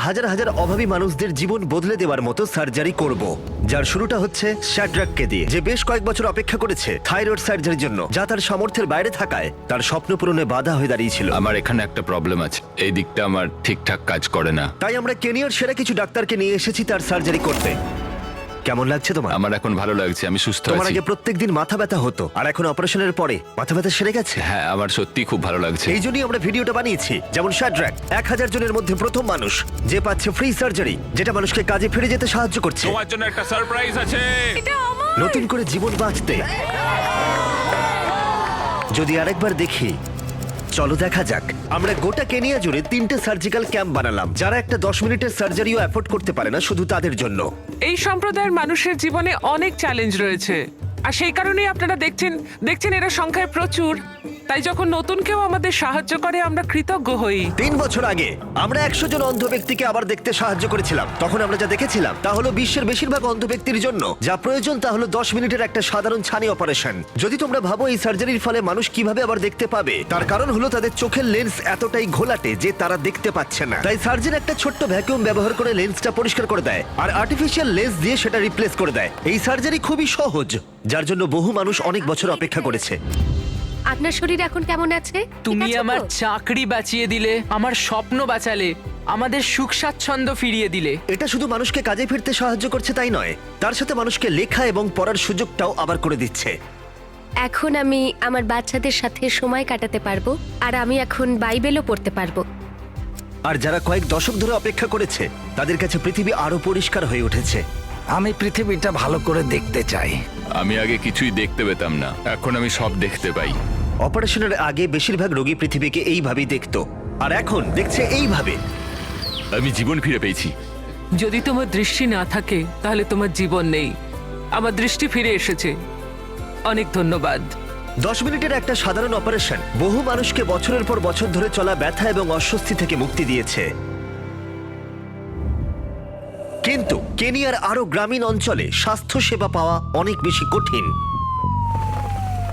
হাজার হাজার অভাবী মানুষদের জীবন বদলে দেওয়ার মতো সার্জারি করব, যার শুরুটা হচ্ছে শ্যাড্রাককে দিয়ে, যে বেশ কয়েক বছর অপেক্ষা করেছে থাইরয়েড সার্জারির জন্য, যা তার সামর্থ্যের বাইরে থাকায় তার স্বপ্ন পূরণে বাধা হয়ে দাঁড়িয়েছিল। আমার এখানে একটা প্রবলেম আছে, এই দিকটা আমার ঠিকঠাক কাজ করে না। তাই আমরা কেনিয়ার সেরা কিছু ডাক্তারকে নিয়ে এসেছি তার সার্জারি করতে। কেমন লাগছে তোমার? আমার এখন ভালো লাগছে, আমি সুস্থ তোমার আছি। আগে প্রত্যেকদিন মাথা ব্যথা হতো, আর এখন অপারেশনের পরে মাথা ব্যথা সেরে গেছে। হ্যাঁ, আমার সত্যি খুব ভালো লাগছে। এই জন্যই আমরা ভিডিওটা বানিয়েছি। যেমন শ্যাড্রাক 1000 জনের মধ্যে প্রথম মানুষ যে পাচ্ছে ফ্রি সার্জারি, যেটা মানুষকে কাজে ফিরে যেতে সাহায্য করছে, তোমার জন্য একটা সারপ্রাইজ আছে। নতুন করে জীবন বাঁচতে। যদি আরেকবার দেখি, চলো দেখা যাক। আমরা গোটা কেনিয়া জুড়ে 3টে সার্জিক্যাল ক্যাম্প বানালাম, যারা একটা 10 মিনিটের সার্জারিও অ্যাফোর্ড করতে পারে না, শুধু তাদের জন্য। এই সম্প্রদায়ের মানুষের জীবনে অনেক চ্যালেঞ্জ রয়েছে, আর সেই কারণেই আপনারা দেখছেন এরা সংখ্যায় প্রচুর। তাই যখন নতুন কেউ আমাদের সাহায্য করে আমরা কৃতজ্ঞ হই। 3 বছর আগে আমরা 100 জন অন্ধ ব্যক্তিকে আবার দেখতে সাহায্য করেছিলাম। তখন আমরা যা দেখেছিলাম তা হলো বিশ্বের বেশিরভাগ অন্ধ ব্যক্তির জন্য যা প্রয়োজন তা হলো 10 মিনিটের একটা সাধারণ ছানি অপারেশন। যদি তোমরা ভাবো এই সার্জারির ফলে মানুষ কিভাবে আবার দেখতে পাবে, তার কারণ হলো তাদের চোখের লেন্স এতটাই ঘোলাটে যে তারা দেখতে পাচ্ছে না। তাই সার্জন একটা ছোট্ট ভ্যাকুয়াম ব্যবহার করে লেন্সটা পরিষ্কার করে দেয়, আর আর্টিফিশিয়াল লেন্স দিয়ে সেটা রিপ্লেস করে দেয়। এই সার্জারি খুবই সহজ, যার জন্য বহু মানুষ অনেক বছর অপেক্ষা করেছে। আপনার শরীর এখন কেমন আছে? তুমি ঠিক আছে তো? আমার চাকরি বাঁচিয়ে দিলে, আমার স্বপ্ন বাঁচালে, আমাদের সুখ স্বাচ্ছন্দ্য ফিরিয়ে দিলে। এটা শুধু মানুষকে কাজে ফিরতে সাহায্য করছে তাই নয়, তার সাথে মানুষকে লেখা এবং পড়ার সুযোগটাও আবার করে দিচ্ছে। এখন আমি আমার বাচ্চাদের সাথে সময় কাটাতে পারবো, আর আমি এখন বাইবেলও পড়তে পারবো। আর যারা কয়েক দশক ধরে অপেক্ষা করেছে তাদের কাছে পৃথিবী আরো পরিষ্কার হয়ে উঠেছে। আমি পৃথিবীটা ভালো করে দেখতে চাই। আমি আগে কিছুই দেখতে পেতাম না, এখন আমি সব দেখতে পাই। অপারেশনের আগে বেশিরভাগ রোগী পৃথিবীকে এইভাবেই দেখতো, আর এখন দেখছে এইভাবে। আমি জীবন ফিরে পেয়েছি। যদি তোমার দৃষ্টি না থাকে তাহলে তোমার জীবন নেই। আমার দৃষ্টি ফিরে এসেছে, অনেক ধন্যবাদ। 10 মিনিটের একটা সাধারণ অপারেশন বহু মানুষকে বছরের পর বছর ধরে চলা ব্যথা এবং অস্বস্তি থেকে মুক্তি দিয়েছে। কিন্তু কেনিয়ার আরো গ্রামীণ অঞ্চলে স্বাস্থ্য সেবা পাওয়া অনেক বেশি কঠিন।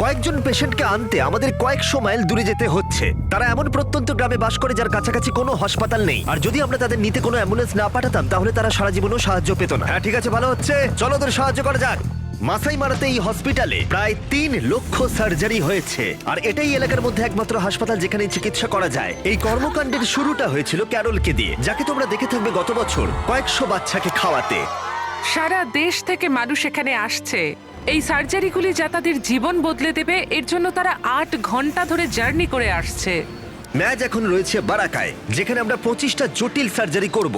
কয়েকজন পেশেন্টকে আনতে আমাদের কয়েকশো মাইল দূরে যেতে হচ্ছে। তারা এমন প্রত্যন্ত গ্রামে বাস করে যার কাছাকাছি কোনো হাসপাতাল নেই, আর যদি আমরা তাদের নিতে কোনো অ্যাম্বুলেন্স না পাঠাতাম তাহলে তারা সারা জীবনও সাহায্য পেত না। হ্যাঁ ঠিক আছে, ভালো হচ্ছে, চলো ওদের সাহায্য করা যাক। মাসাই মারাতে এই হসপিটালে প্রায় 3 লক্ষ সার্জারি হয়েছে, আর এটাই এলাকার মধ্যে একমাত্র হাসপাতাল যেখানে চিকিৎসা করা যায়। এই কর্মকাণ্ডের শুরুটা হয়েছিল ক্যারলকে দিয়ে, যাকে তোমরা দেখে থাকবে গত বছর কয়েকশো বাচ্চাকে খাওয়াতে। সারা দেশ থেকে মানুষ এখানে আসছে এই সার্জারিগুলি যা তাদের জীবন বদলে দেবে, এর জন্য তারা 8 ঘন্টা ধরে জার্নি করে আসছে। ম্যাচ এখন রয়েছে বারাকায়, যেখানে আমরা 25টা জটিল সার্জারি করব।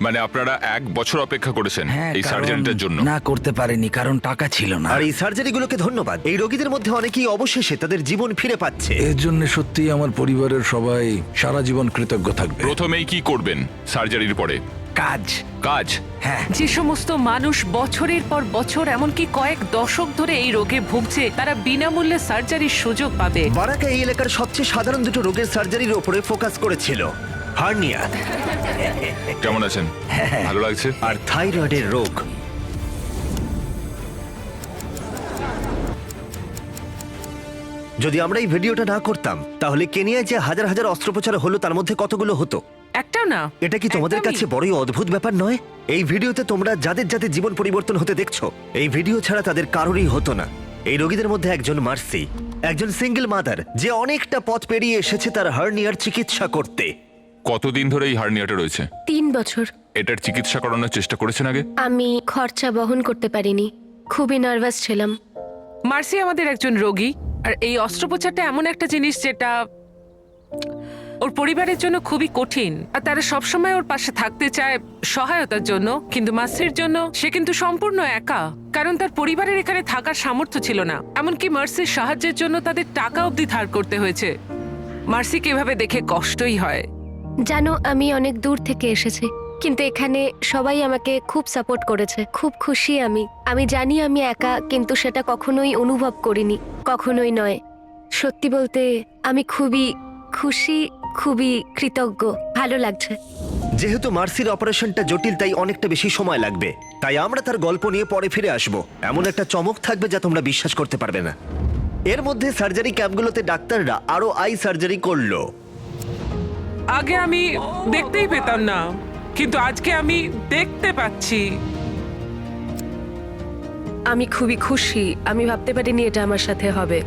মানে আপনারা 1 বছর অপেক্ষা করেছেন হ্যাঁ, এই কারণ সার্জারিটার জন্য? না, করতে পারিনি কারণ টাকা ছিল না। আর এই সার্জারিগুলোকে ধন্যবাদ, এই রোগীদের মধ্যে অনেকেই অবশেষে তাদের জীবন ফিরে পাচ্ছে। এর জন্য সত্যি আমার পরিবারের সবাই সারা জীবন কৃতজ্ঞ থাকবে। প্রথমেই কি করবেন সার্জারির পরে? কাজ। কাজ? হ্যাঁ, যে সমস্ত মানুষ বছরের পর বছর, এমনকি কয়েক দশক ধরে এই রোগে ভুগছে, তারা বিনামূল্যে সার্জারির সুযোগ পাবে। বারাকা এই এলাকার সবচেয়ে সাধারণ দুটো রোগের সার্জারির উপরে ফোকাস করেছিল, হার্নিয়া কেমন আছেন? ভালো লাগছে? আর থাইরয়েডের রোগ। যদি আমরা এই ভিডিওটা না করতাম তাহলে কেনিয়ায় যে হাজার হাজার অস্ত্রোপচার হলো তার মধ্যে কতগুলো হতো? একটাও না। এটা কি তোমাদের একদমই। কাছে বড়ই অদ্ভুত ব্যাপার নয়? এই ভিডিওতে তোমরা যাদের যাদের জীবন পরিবর্তন হতে দেখছো, এই ভিডিও ছাড়া তাদের কারোরই হতো না। এই রোগীদের মধ্যে একজন মার্সি, একজন সিঙ্গেল মাদার যে অনেকটা পথ পেরিয়ে এসেছে তার হার্নিয়ার চিকিৎসা করতে। কতদিন ধরে এই হার্নিয়াটা রয়েছে? 3 বছর। এটার চিকিৎসা করানোর চেষ্টা করেছেন আগে? আমি খরচা বহন করতে পারিনি, খুবই নার্ভাস ছিলাম। মার্সি আমাদের একজন রোগী, আর এই অস্ত্রোপচারটা এমন একটা জিনিস যেটা ওর পরিবারের জন্য খুবই কঠিন, আর তারা সবসময় ওর পাশে থাকতে চায় সহায়তার জন্য। কিন্তু মার্সির জন্য সে কিন্তু সম্পূর্ণ একা, কারণ তার পরিবারের এখানে থাকার সামর্থ্য ছিল না। এমনকি মার্সির সাহায্যের জন্য তাদের টাকা অবধি ধার করতে হয়েছে। মার্সিকে এভাবে দেখে কষ্টই হয়। জানো, আমি অনেক দূর থেকে এসেছি, কিন্তু এখানে সবাই আমাকে খুব সাপোর্ট করেছে। খুব খুশি আমি। আমি জানি আমি একা, কিন্তু সেটা কখনোই অনুভব করিনি, কখনোই নয়। সত্যি বলতে আমি খুবই খুশি, খুবই কৃতজ্ঞ। ভালো লাগছে। যেহেতু মার্সির অপারেশনটা জটিল তাই অনেকটা বেশি সময় লাগবে, তাই আমরা তার গল্প নিয়ে পরে ফিরে আসব। এমন একটা চমক থাকবে যা তোমরা বিশ্বাস করতে পারবে না। এর মধ্যে সার্জারি ক্যাম্পগুলোতে ডাক্তাররা আরো আই সার্জারি করলো। আগে আমি দেখতেই পেতাম না, কিন্তু আজকে আমি দেখতে পাচ্ছি। আমি খুবই খুশি। আমি ভাবতে পারিনি এটা আমার সাথে হবে।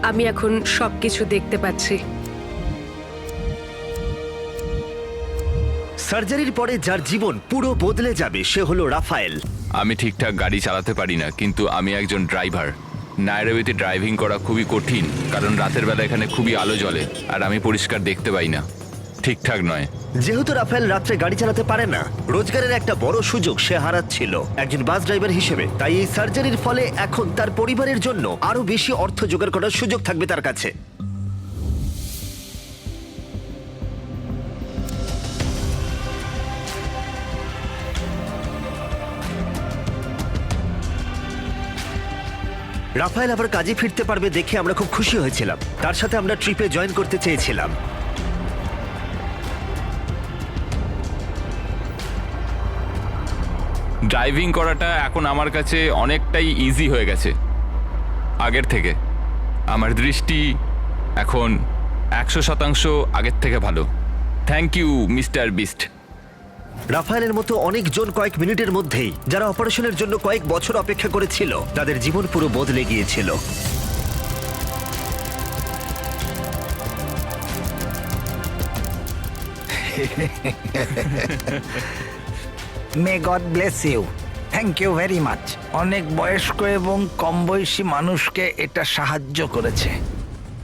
আমি এখন সবকিছু দেখতে পাচ্ছি। সার্জারির পরে যার জীবন পুরো বদলে যাবে সে হলো রাফায়েল। আমি ঠিকঠাক গাড়ি চালাতে পারি না, কিন্তু আমি একজন ড্রাইভার। নাইরোবিতে ড্রাইভিং করা খুবই কঠিন, কারণ রাতের বেলা এখানে খুবই আলো জ্বলে আর আমি পরিষ্কার দেখতে পাই না, ঠিকঠাক নয়। যেহেতু রাফায়েল রাত্রে গাড়ি চালাতে পারে না, রোজগারের একটা বড় সুযোগ সে হারাচ্ছিল একজন বাস ড্রাইভার হিসেবে। তাই এই সার্জারির ফলে এখন তার পরিবারের জন্য আরো বেশি অর্থ জোগাড় করার সুযোগ থাকবে তার কাছে। রাফায়েল আবার কাজে ফিরতে পারবে দেখে আমরা খুব খুশি হয়েছিলাম। তার সাথে আমরা ট্রিপে জয়েন করতে চেয়েছিলাম। ড্রাইভিং করাটা এখন আমার কাছে অনেকটাই ইজি হয়ে গেছে আগের থেকে। আমার দৃষ্টি এখন 100% আগের থেকে ভালো। Thank you mister Beast. রাফায়েলের মতো অনেকজন কয়েক মিনিটের মধ্যেই, যারা অপারেশনের জন্য কয়েক বছর অপেক্ষা করেছিল, তাদের জীবন পুরো বদলে গিয়েছিল। May god bless you. Thank you very much. অনেক বয়স্ক এবং কম বয়সী মানুষকে এটা সাহায্য করেছে।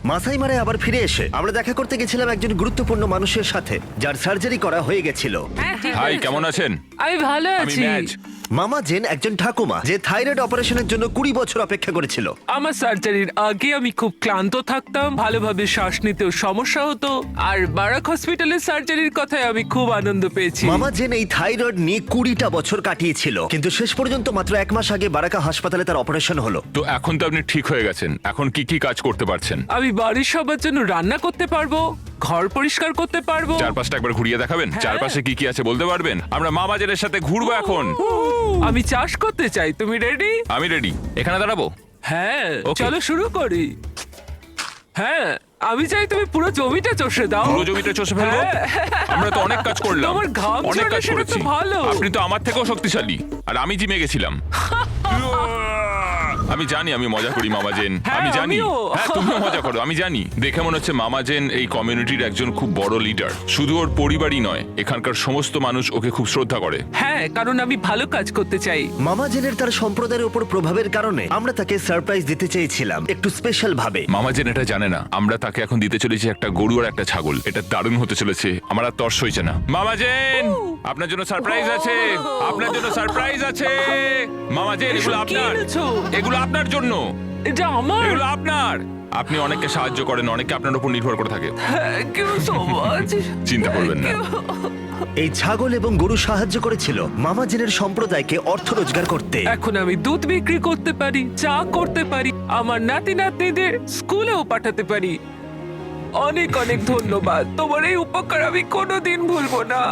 মাসাই মারে আবার ফিরে এসে আমরা দেখা করতে গেছিলাম একজন গুরুত্বপূর্ণ মানুষের সাথে, যার সার্জারি করা হয়ে গেছিল। হ্যাঁ, ঠিক হাই, বলেছো। কেমন আছেন? আমি ভালো আমি আছি। ম্যাজ। মামা জেন একজন ঠাকুমা যে থাইরয়েড অপারেশনের জন্য 20 বছর অপেক্ষা করেছিল। আমার সার্জারির আগে আমি খুব ক্লান্ত থাকতাম, ভালোভাবে শ্বাস নিতেও সমস্যা হতো, আর বারাক হসপিটালের সার্জারির কথায় আমি খুব আনন্দ পেয়েছি। মামা জেন এই থাইরয়েড নিয়ে 20টা বছর কাটিয়েছিল, কিন্তু শেষ পর্যন্ত মাত্র 1 মাস আগে বারাকা হাসপাতালে তার অপারেশন হলো। তো এখন তো আপনি ঠিক হয়ে গেছেন, এখন কি কি কাজ করতে পারছেন? আমি বাড়ির সবার জন্য রান্না করতে পারবো, ঘর পরিষ্কার করতে পারবো। চারপাশটা একবার ঘুরিয়ে দেখাবেন? হ্যাঁ। চারপাশে কি কি আছে বলতে পারবেন? আমরা মামাজের সাথে ঘুরবো এখন। আমি চাষ করতে চাই, তুমি রেডি? আমি রেডি। এখানে দাঁড়াবো? হ্যাঁ, Okay. চলো শুরু করি। হ্যাঁ, আমি চাই তুমি পুরো জমিটা চষে দাও। পুরো জমিটা চষে ফেলবো? হ্যাঁ। আমরা তো অনেক কাজ করলাম, তোমার ঘাম অনেক ঝরে, কাজ সেটা তো করেছি। ভালো। আপনি তো আমার থেকেও শক্তিশালী, আর আমি জিমে গেছিলাম। আমি জানি আমি মজা করি মামাজেন, হ্যাঁ, আমি জানি। আমিও। হ্যাঁ, তুমিও মজা করো, আমি জানি। দেখে মনে হচ্ছে মামাজেন এই কমিউনিটির একজন খুব বড় লিডার। শুধু ওর পরিবারই নয়, এখানকার সমস্ত মানুষ ওকে খুব শ্রদ্ধা করে। হ্যাঁ, কারণ আমি ভালো কাজ করতে চাই। মামা জেনের তার সম্প্রদায়ের উপর প্রভাবের কারণে আমরা তাকে সারপ্রাইজ দিতে চেয়েছিলাম একটু স্পেশাল ভাবে। মামাজেন এটা জানে না, আমরা তাকে এখন দিতে চলেছি একটা গরু আর একটা ছাগল। এটা দারুণ হতে চলেছে, আমার আর তর্স হয়েছে না। মামাজেন, আপনার জন্য সারপ্রাইজ আছে, আপনার জন্য সারপ্রাইজ আছে। মামাজেন, এগুলো এসব কি আপনার, এনেছো? এগুলো আপনার জন্য, এটা আমার। এগুলো আপনার। আপনি অনেককে সাহায্য করেন, অনেকে আপনার উপর নির্ভর করে থাকে। Thank you so much. চিন্তা করবেন না। এই ছাগল এবং গরু সাহায্য করেছিল মামা জেনের সম্প্রদায়কে অর্থ রোজগার করতে। এখন আমি দুধ বিক্রি করতে পারি, চা করতে পারি, আমার নাতি নাতনিদের স্কুলেও পাঠাতে পারি। অনেক অনেক ধন্যবাদ, তোমার এই উপকার আমি কোনোদিন ভুলবো না।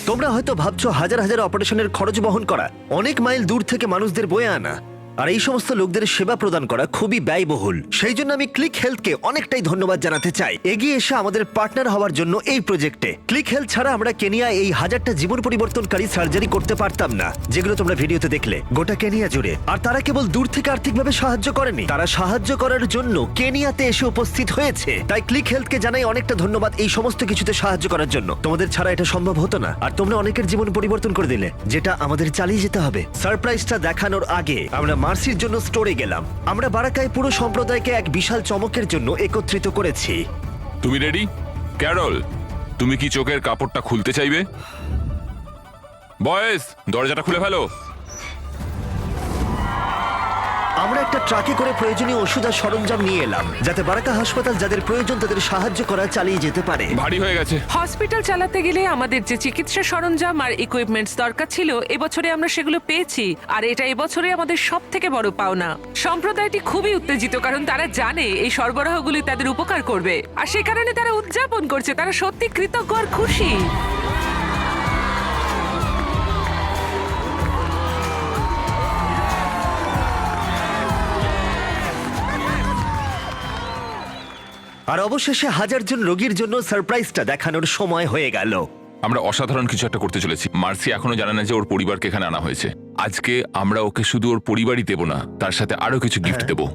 তোমরা হয়তো ভাবছো হাজার হাজার অপারেশনের খরচ বহন করা, অনেক মাইল দূর থেকে মানুষদের বয়ে আনা, আর এই সমস্ত লোকদের সেবা প্রদান করা খুবই ব্যয়বহুল। সেই জন্য আমি ক্লিক হেলথকে অনেকটাই ধন্যবাদ জানাতে চাই এগিয়ে এসে আমাদের পার্টনার হওয়ার জন্য এই প্রজেক্টে। ক্লিক হেলথ ছাড়া আমরা কেনিয়া এই 1000টা জীবন পরিবর্তনকারী সার্জারি করতে পারতাম না, যেগুলো তোমরা ভিডিওতে দেখলে গোটা কেনিয়া জুড়ে। আর তারা কেবল দূর থেকে আর্থিকভাবে সাহায্য করেনি, তারা সাহায্য করার জন্য কেনিয়াতে এসে উপস্থিত হয়েছে। তাই ক্লিক হেলথকে জানাই অনেকটা ধন্যবাদ এই সমস্ত কিছুতে সাহায্য করার জন্য। তোমাদের ছাড়া এটা সম্ভব হতো না, আর তোমরা অনেকের জীবন পরিবর্তন করে দিলে, যেটা আমাদের চালিয়ে যেতে হবে। সারপ্রাইজটা দেখানোর আগে আমরা মার্সির জন্য স্টোরে গেলাম। আমরা বারাকায় পুরো সম্প্রদায়কে এক বিশাল চমকের জন্য একত্রিত করেছি। তুমি রেডি? ক্যারল, তুমি কি চোখের কাপড়টা খুলতে চাইবে? বয়েস, দরজাটা খুলে ফেলো। আমরা একটা ট্রাকে করে প্রয়োজনীয় ওষুধ আর সরঞ্জাম নিয়ে এলাম, যাতে বারাকা হাসপাতাল যাদের প্রয়োজন তাদের সাহায্য করা চালিয়ে যেতে পারে। ভারী হয়ে গেছে। হসপিটাল চালাতে গেলে আমাদের যে চিকিৎসা সরঞ্জাম আর ইকুইপমেন্টস দরকার ছিল, এবছরে আমরা সেগুলো পেয়েছি, আর এটা এবছরে আমাদের সবথেকে বড় পাওনা। সম্প্রদায়টি খুবই উত্তেজিত, কারণ তারা জানে এই সরবরাহগুলি তাদের উপকার করবে, আর সে কারণে তারা উদযাপন করছে। তারা সত্যি কৃতজ্ঞ আর খুশি। আর অবশেষে 1000 জন রোগীর জন্য সারপ্রাইজটা দেখানোর সময় হয়ে গেল। আমরা অসাধারণ কিছু একটা করতে চলেছি। মার্সি এখনো জানে না যে ওর পরিবারকে এখানে আনা হয়েছে। আজকে আমরা ওকে শুধু ওর পরিবারই দেবো না, তার সাথে আরো কিছু গিফট দেবো।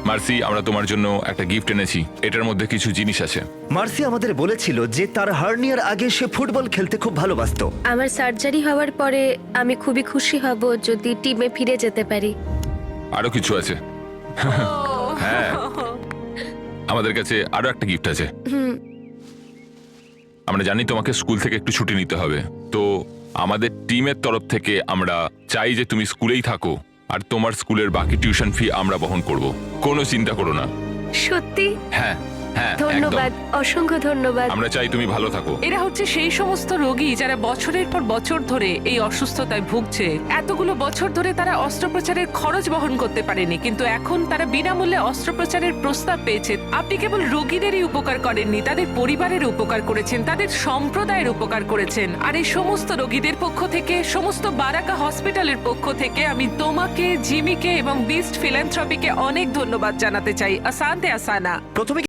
মার্সি, আমরা তোমার জন্য একটা গিফট এনেছি। এটার মধ্যে কিছু জিনিস আছে। মার্সি আমাদের বলেছিল যে তার হার্নিয়ার আগে সে ফুটবল খেলতে খুব ভালোবাসতো। আমার সার্জারি হওয়ার পরে আমি খুবই খুশি হব যদি টিমে ফিরে যেতে পারি। আরো কিছু আছে। হ্যাঁ, আমাদের কাছে আরো একটা গিফট আছে। আমরা জানি তোমাকে স্কুল থেকে একটু ছুটি নিতে হবে, তো আমাদের টিমের তরফ থেকে আমরা চাই যে তুমি স্কুলেই থাকো, আর তোমার স্কুলের বাকি টিউশন ফি আমরা বহন করব। কোনো চিন্তা করো না। সত্যি? হ্যাঁ হ্যাঁ, ধন্যবাদ, একদম। অসংখ্য ধন্যবাদ। আমরা চাই তুমি ভালো থাকো। এরা হচ্ছে সেই সমস্ত রোগী যারা বছরের পর বছর ধরে এই অসুস্থতায় ভুগছে। এতগুলো বছর ধরে তারা অস্ত্রোপচারের খরচ বহন করতে পারেনি, কিন্তু এখন তারা বিনামূল্যে অস্ত্রোপচারের প্রস্তাব পেয়েছে। আপনি কেবল রোগীদেরই উপকার করেননি, তাদের পরিবারের উপকার করেছেন, তাদের সম্প্রদায়ের উপকার করেছেন। আর এই সমস্ত রোগীদের পক্ষ থেকে, সমস্ত বারাকা হসপিটালের পক্ষ থেকে আমি তোমাকে, জিমিকে এবং বিস্ট ফিল্যান্থ্রপিকে অনেক ধন্যবাদ জানাতে চাই। আসান্তে আসানা। প্রথমে